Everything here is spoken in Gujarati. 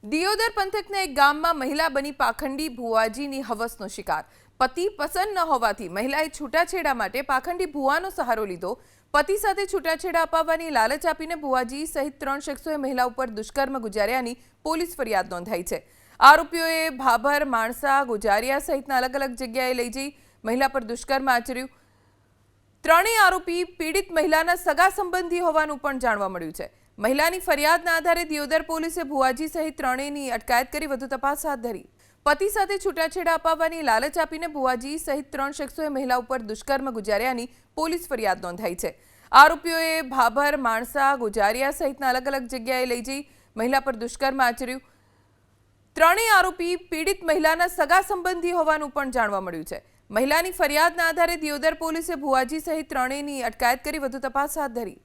દિયોદર પંથકના એક ગામમાં મહિલા બની પાખંડી ભુવાજીની હવસનો શિકાર। પતિ પસંદ ન હોવાથી મહિલાએ છૂટાછેડા માટે પાખંડી ભુવાનો સહારો લીધો। પતિ સાથે છૂટાછેડા અપાવવાની લાલચ આપીને ભુવાજી સહિત 3 શખ્સોએ મહિલા ઉપર દુષ્કર્મ ગુજાર્યાની પોલીસ ફરિયાદ નોંધાઈ છે। આરોપીઓએ ભાભર, માણસા, ગુજારિયા સહિતના અલગ-અલગ જગ્યાએ લઈ જઈ મહિલા પર દુષ્કર્મ આચર્યું। ત્રણેય આરોપી પીડિત મહિલાના સગા સંબંધી હોવાનું પણ જાણવા મળ્યું છે। મહિલાની ફરિયાદના આધારે દિયોદર પોલીસે ભુવાજી સહિત ત્રણેયની અટકાયત કરી વધુ તપાસ હાથ ધરી। પતિ સાથે છૂટાછેડા અપાવવાની લાલચ આપીને ભુવાજી સહિત 3 શખ્સોએ મહિલા ઉપર દુષ્કર્મ ગુજાર્યાની પોલીસ ફરિયાદ નોંધાઈ છે। આરોપીઓએ ભાભર, માણસા, ગુજારિયા સહિતના અલગ-અલગ જગ્યાએ લઈ જઈ મહિલા પર દુષ્કર્મ આચર્યું। ત્રણેય આરોપી પીડિત મહિલાના સગા સંબંધી હોવાનું પણ જાણવા મળ્યું છે। મહિલાની ફરિયાદના આધારે દિયોદર પોલીસે ભુવાજી સહિત ત્રણેયની અટકાયત કરી વધુ તપાસ હાથ ધરી।